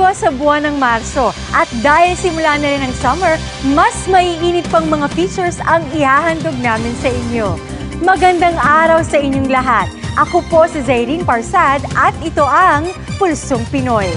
tayo sa buwan ng Marso at dahil simula na rin ang summer, mas maiinit pang mga features ang ihahandog namin sa inyo. Magandang araw sa inyong lahat. Ako po si Zairine Parsad at ito ang Pulsong Pinoy.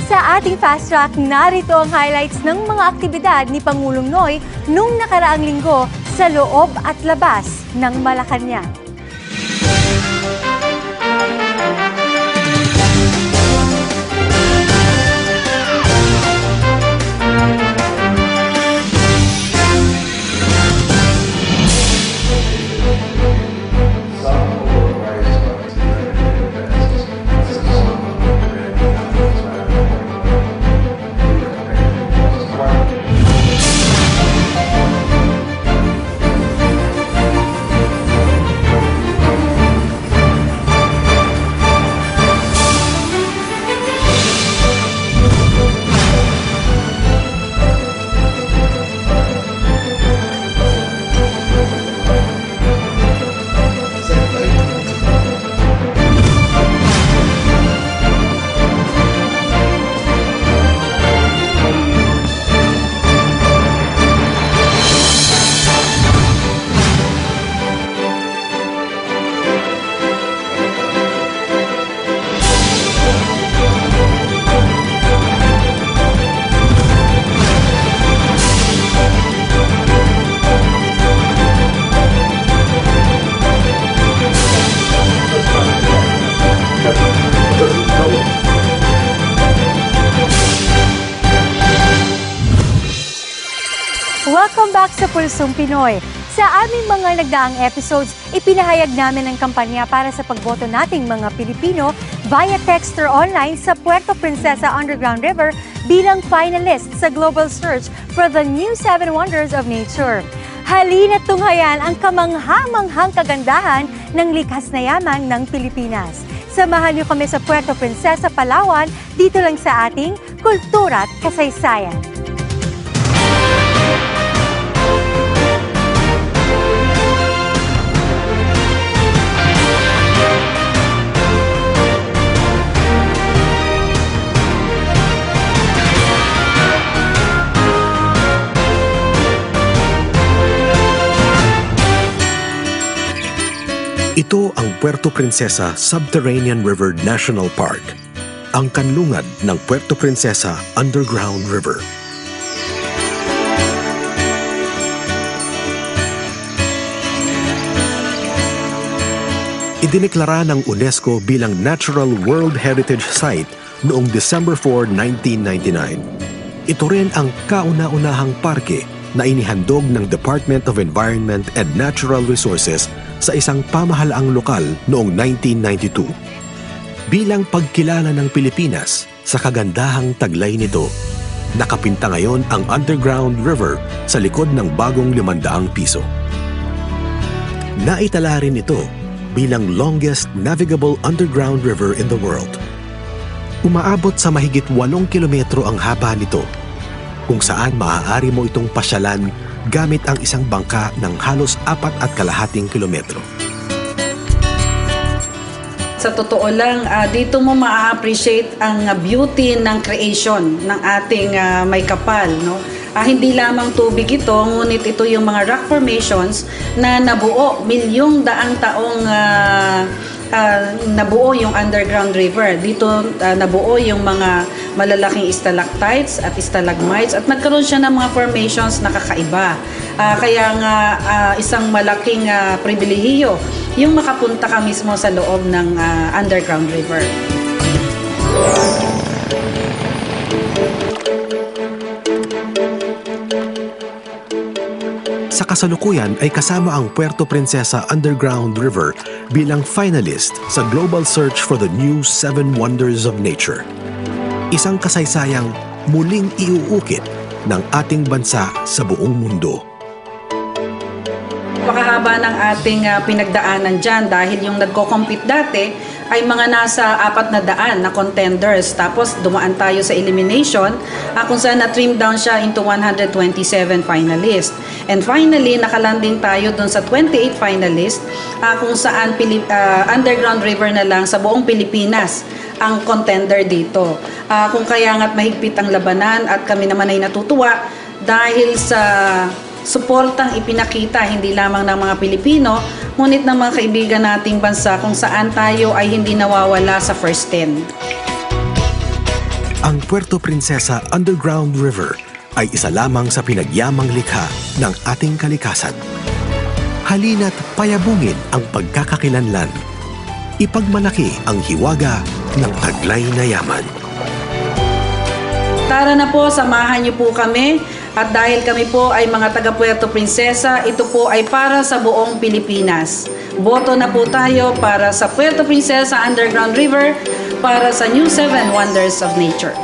Sa ating Fast Track, narito ang highlights ng mga aktibidad ni Pangulong Noy nung nakaraang linggo sa loob at labas ng Malacanang. Welcome back sa Pulsong Pinoy. Sa aming mga nagdaang episodes, ipinahayag namin ang kampanya para sa pagboto nating mga Pilipino via text or online sa Puerto Princesa Underground River bilang finalist sa global search for the new 7 wonders of nature. Halina't tunghayan ang kamangha-manghang kagandahan ng likas na yaman ng Pilipinas. Samahan niyo kami sa Puerto Princesa, Palawan, dito lang sa ating Kultura at Kasaysayan. Ito ang Puerto Princesa Subterranean River National Park, ang kanlungan ng Puerto Princesa Underground River. Idineklara ng UNESCO bilang Natural World Heritage Site noong December 4, 1999. Ito rin ang kauna-unahang parke na inihandog ng Department of Environment and Natural Resources sa isang pamahalaang lokal noong 1992. Bilang pagkilala ng Pilipinas sa kagandahang taglay nito, nakapinta ngayon ang Underground River sa likod ng bagong 500 piso. Naitala rin ito bilang longest navigable underground river in the world. Umaabot sa mahigit 8 kilometro ang haba nito, kung saan maaari mo itong pasyalan gamit ang isang bangka ng halos 4.5 kilometro. Sa totoo lang, dito mo ma-appreciate ang beauty ng creation ng ating may kapal. No? Hindi lamang tubig ito, ngunit ito yung mga rock formations na nabuo, milyong daang taong nabuo yung underground river. Dito nabuo yung mga malalaking stalactites at stalagmites at nagkaroon siya ng mga formations na kakaiba. Kaya nga isang malaking pribilehiyo yung makapunta ka mismo sa loob ng underground river. Sa kasalukuyan ay kasama ang Puerto Princesa Underground River bilang finalist sa Global Search for the New 7 Wonders of Nature. Isang kasaysayang muling iuukit ng ating bansa sa buong mundo. Napakahaba ng ating pinagdaanan dyan dahil yung nagko-compete dati ay mga nasa 400 na contenders. Tapos dumaan tayo sa elimination kung saan na-trim down siya into 127 finalists. And finally, nakalanding tayo dun sa 28 finalists kung saan underground river na lang sa buong Pilipinas ang contender dito. Kung kaya nga't mahigpit ang labanan at kami naman ay natutuwa dahil sa suportang ipinakita hindi lamang ng mga Pilipino, ngunit ng mga kaibigan nating bansa kung saan tayo ay hindi nawawala sa first 10. Ang Puerto Princesa Underground River ay isa lamang sa pinagyamang likha ng ating kalikasan. Halina't payabungin ang pagkakakilanlan. Ipagmalaki ang hiwaga ng taglay na yaman. Tara na po, samahan niyo po kami. At dahil kami po ay mga taga Puerto Princesa, ito po ay para sa buong Pilipinas. Boto na po tayo para sa Puerto Princesa Underground River, para sa New 7 Wonders of Nature.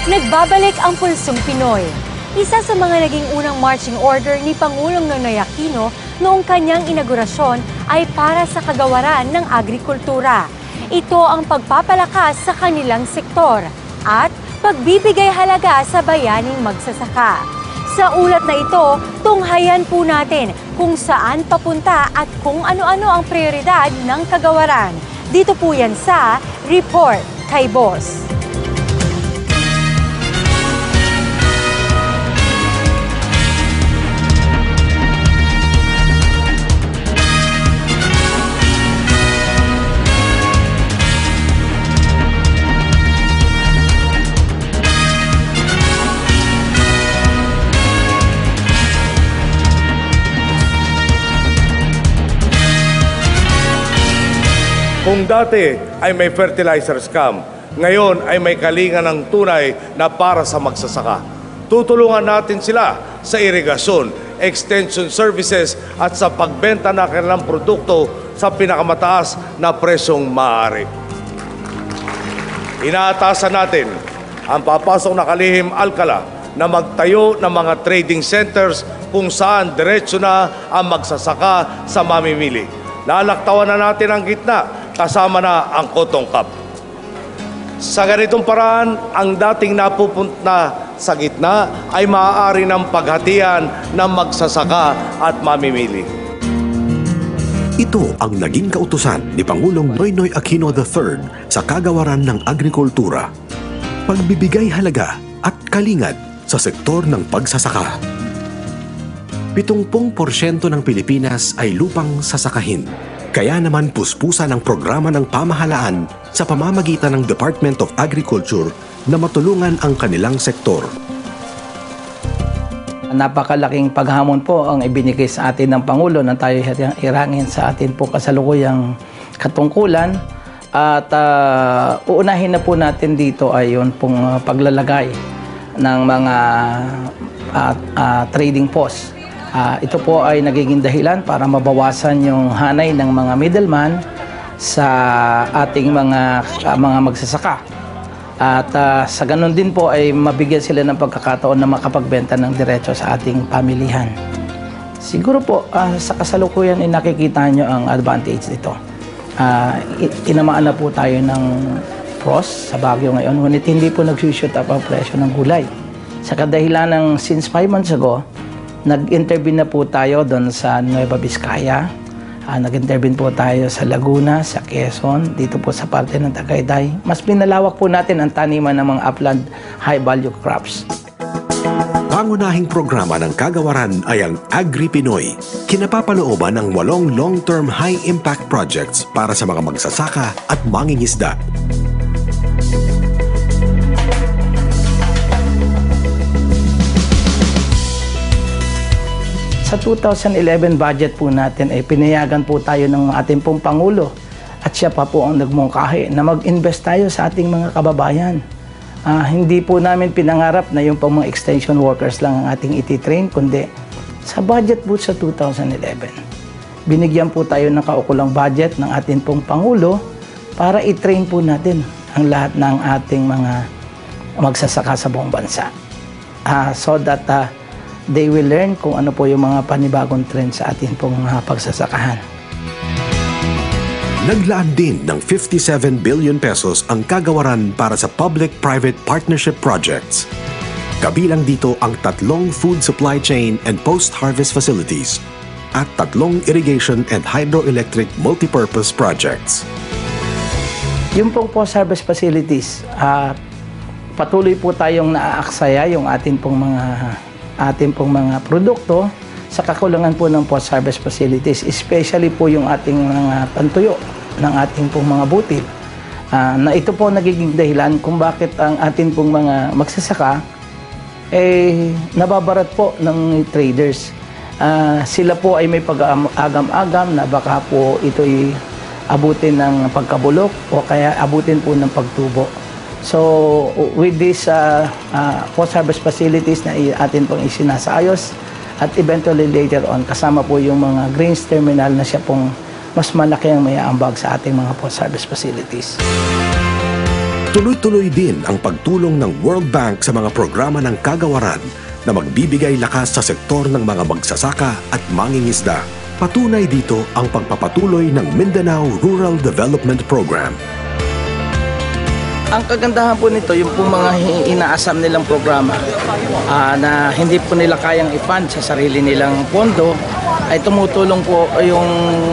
Nagbabalik ang Pulsong Pinoy. Isa sa mga naging unang marching order ni Pangulong Noynoy Aquino noong kanyang inaugurasyon ay para sa kagawaran ng agrikultura. Ito ang pagpapalakas sa kanilang sektor at pagbibigay halaga sa bayaning magsasaka. Sa ulat na ito, tunghayan po natin kung saan papunta at kung ano-ano ang prioridad ng kagawaran. Dito po yan sa Report kay Boss. Kung dati ay may fertilizer scam, ngayon ay may kalinga ng tunay na para sa magsasaka. Tutulungan natin sila sa irigasyon, extension services at sa pagbenta ng kanilang produkto sa pinakamataas na presyong maaari. Inaatasan natin ang papasok na kalihim alkala na magtayo ng mga trading centers kung saan diretsyo na ang magsasaka sa mamimili. Lalaktawan na natin ang gitna, kasama na ang Cotton Cup. Sa ganitong paraan, ang dating napupunta sa gitna ay maaari ng paghatian ng magsasaka at mamimili. Ito ang naging kautusan ni Pangulong Noynoy Aquino III sa kagawaran ng agrikultura. Pagbibigay halaga at kalingad sa sektor ng pagsasaka. 70% ng Pilipinas ay lupang sasakahin. Kaya naman puspusan ang programa ng pamahalaan sa pamamagitan ng Department of Agriculture na matulungan ang kanilang sektor. Napakalaking paghamon po ang ibinigay sa atin ng Pangulo na tayo irangin sa atin po kasalukuyang katungkulan. At uunahin na po natin dito ay yun pong paglalagay ng mga trading post. Ito po ay nagiging dahilan para mabawasan yung hanay ng mga middleman sa ating mga magsasaka. At sa ganun din po ay mabigyan sila ng pagkakataon na makapagbenta ng diretso sa ating pamilihan. Siguro po sa kasalukuyan ay nakikita nyo ang advantage dito. Tinamaan na po tayo ng frost sa Baguio ngayon, ngunit hindi po nag-shoot up ang presyo ng gulay. Sa kadahilan ng since 5 months ago, nag-intervene na po tayo doon sa Nueva Vizcaya. Nag-intervene po tayo sa Laguna, sa Quezon, dito po sa parte ng Tagaytay. Mas pinalawak po natin ang taniman ng mga upland high-value crops. pangunahing programa ng kagawaran ay ang Agri-Pinoy. Kinapapalooban ng 8 long-term high-impact projects para sa mga magsasaka at mangingisda. Sa 2011 budget po natin ay pinayagan po tayo ng ating pong Pangulo at siya pa po ang nagmungkahi na mag-invest tayo sa ating mga kababayan. Hindi po namin pinangarap na yung pong mga extension workers lang ang ating ititrain, kundi sa budget po sa 2011. Binigyan po tayo ng kaukulang budget ng ating pong Pangulo para i-train po natin ang lahat ng ating mga magsasaka sa buong bansa. So that they will learn kung ano po yung mga panibagong trend sa ating pong pagsasakahan. Naglaan din ng 57 billion pesos ang kagawaran para sa public-private partnership projects. Kabilang dito ang 3 food supply chain and post-harvest facilities at 3 irrigation and hydroelectric multipurpose projects. Yung pong post-harvest facilities, patuloy po tayong naaaksaya yung ating pong mga produkto sa kakulangan po ng post-harvest facilities, especially po yung ating mga pantuyo ng ating pong mga butil. Na ito po nagiging dahilan kung bakit ang ating pong mga magsasaka nababarat po ng traders. Sila po ay may pag-agam-agam na baka po ito'y abutin ng pagkabulok o kaya abutin po ng pagtubo. So with these post-harvest facilities na atin pong isinasaayos at eventually later on kasama po yung mga grains terminal na siya pong mas malaki ang maiaambag sa ating mga post-harvest facilities. Tuloy-tuloy din ang pagtulong ng World Bank sa mga programa ng kagawaran na magbibigay lakas sa sektor ng mga magsasaka at mangingisda. Patunay dito ang pagpapatuloy ng Mindanao Rural Development Program. Ang kagandahan po nito, yung po mga inaasam nilang programa na hindi po nila kayang i-fund sa sarili nilang pondo, ay tumutulong po yung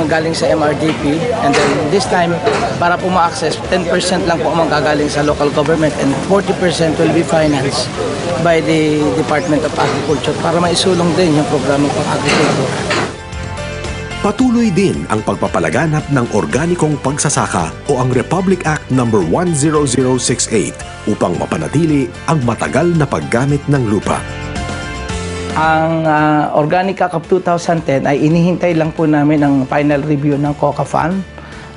galing sa MRDP, and then this time, para po ma-access, 10% lang po ang magagaling sa local government and 40% will be financed by the Department of Agriculture para maisulong din yung programa pang agrikultura. Patuloy din ang pagpapalaganap ng organikong pagsasaka o ang Republic Act No. 10068 upang mapanatili ang matagal na paggamit ng lupa. Ang Organic Act of 2010 ay inihintay lang po namin ang final review ng COCA Fund.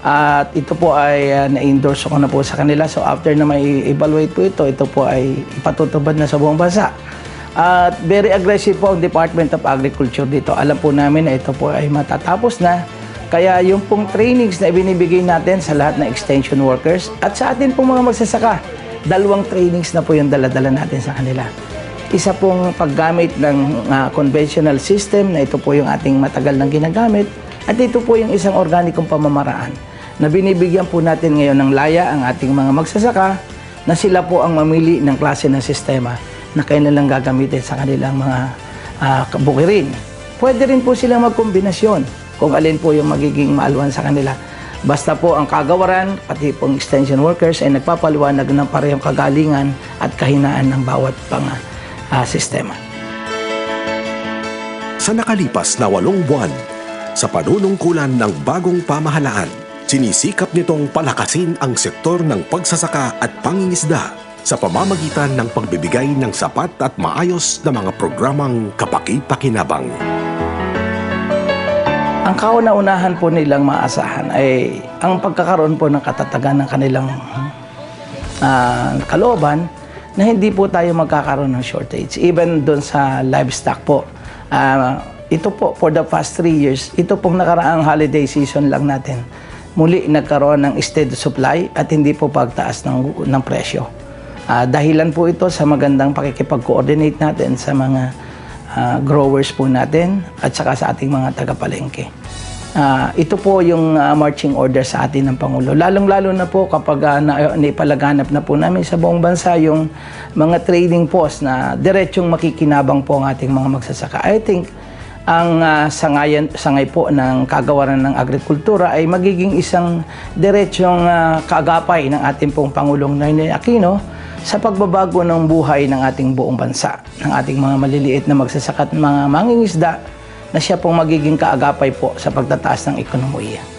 At ito po ay na-endorse ko na po sa kanila. So after na may evaluate po ito po ay ipatutubad na sa buong bansa. At very aggressive po ang Department of Agriculture dito. Alam po namin na ito po ay matatapos na. Kaya yung pong trainings na ibinibigay natin sa lahat ng extension workers at sa atin pong mga magsasaka, 2 trainings na po yung dala-dala natin sa kanila. Isa pong paggamit ng conventional system na ito po yung ating matagal nang ginagamit at ito po yung isang organikong pamamaraan na binibigyan po natin ngayon ng laya ang ating mga magsasaka na sila po ang mamili ng klase ng sistema na kailan gagamitin sa kanilang mga bukirin. Pwede rin po silang magkombinasyon kung alin po yung magiging maalwan sa kanila. Basta po ang kagawaran, pati pong extension workers ay nagpapaliwanag ng parehong kagalingan at kahinaan ng bawat sistema. Sa nakalipas na 8 buwan, sa panunungkulan ng bagong pamahalaan, sinisikap nitong palakasin ang sektor ng pagsasaka at pangingisda sa pamamagitan ng pagbibigay ng sapat at maayos na mga programang kapaki-pakinabang. Ang kauna-unahan po nilang maasahan ay ang pagkakaroon po ng katatagan ng kanilang kalooban na hindi po tayo magkakaroon ng shortage. Even doon sa livestock po. Ito po, for the past 3 years, ito pong nakaraang holiday season lang natin. Muli nagkaroon ng steady supply at hindi po pagtaas ng presyo. Dahilan po ito sa magandang pakikipag-coordinate natin sa mga growers po natin at saka sa ating mga tagapalengke. Ito po yung marching order sa atin ng Pangulo. Lalong-lalo na po kapag naipalaganap na po namin sa buong bansa yung mga trading post na diretsong makikinabang po ang ating mga magsasaka. I think ang sangay po ng kagawaran ng agrikultura ay magiging isang diretsong kaagapay ng ating pong Pangulong Noynoy Aquino sa pagbabago ng buhay ng ating buong bansa, ng ating mga maliliit na magsasaka at mga mangingisda na siya pong magiging kaagapay po sa pagtataas ng ekonomiya.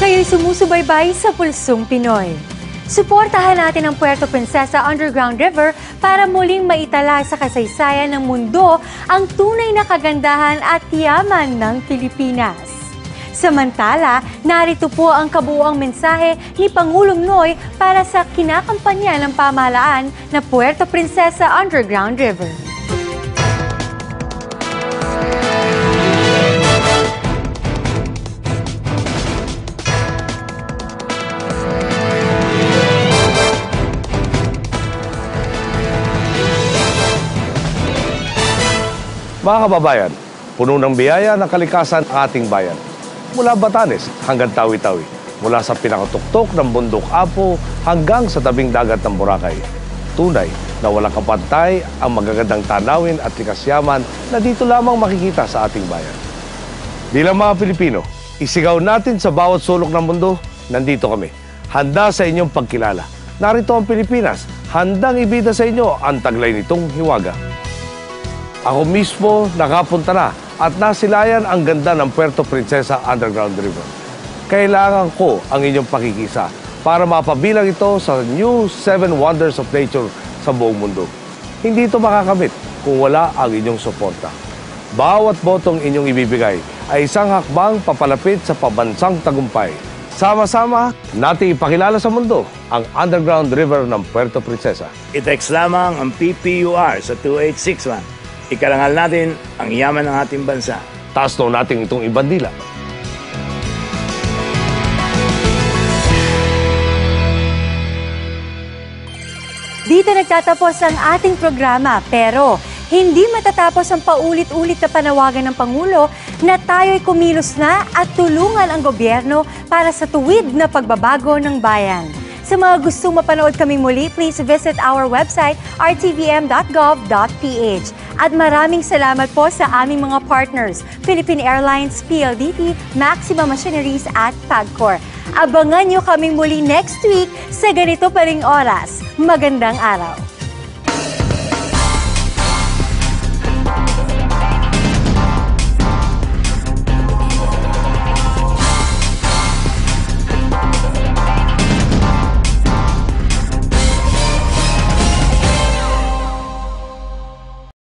Kayo'y sumusubaybay sa Pulsong Pinoy. Suportahan natin ang Puerto Princesa Underground River para muling maitala sa kasaysayan ng mundo ang tunay na kagandahan at yaman ng Pilipinas. Samantala, narito po ang kabuuang mensahe ni Pangulong Noy para sa kinakampanya ng pamahalaan na Puerto Princesa Underground River. Mga kababayan, puno ng biyaya ng kalikasan ang ating bayan. Mula Batanes hanggang Tawi-Tawi, mula sa pinakatuktok ng bundok Apo hanggang sa tabing dagat ng Boracay. Tunay na walang kapantay ang magagandang tanawin at likas yaman na dito lamang makikita sa ating bayan. Bilang mga Pilipino, isigaw natin sa bawat sulok ng mundo, nandito kami. Handa sa inyong pagkilala. Narito ang Pilipinas, handang ibida sa inyo ang taglay nitong hiwaga. Ako mismo nakapunta na at nasilayan ang ganda ng Puerto Princesa Underground River. Kailangan ko ang inyong pakikisa para mapabilang ito sa new 7 Wonders of Nature sa buong mundo. Hindi ito makakamit kung wala ang inyong suporta. Bawat botong inyong ibibigay ay isang hakbang papalapit sa pabansang tagumpay. Sama-sama nating ipakilala sa mundo ang Underground River ng Puerto Princesa. I-text lamang ang PPUR sa 2861. Ikarangal natin ang yaman ng ating bansa. Taas natin itong ibandila. Dito nagtatapos ang ating programa, pero hindi matatapos ang paulit-ulit na panawagan ng Pangulo na tayo'y kumilos na at tulungan ang gobyerno para sa tuwid na pagbabago ng bayan. Sa mga gustong mapanood kami muli, please visit our website, rtvm.gov.ph. At maraming salamat po sa aming mga partners, Philippine Airlines, PLDT, Maxima Machineries at PAGCOR. Abangan nyo kaming muli next week sa ganito pa ring oras. Magandang araw!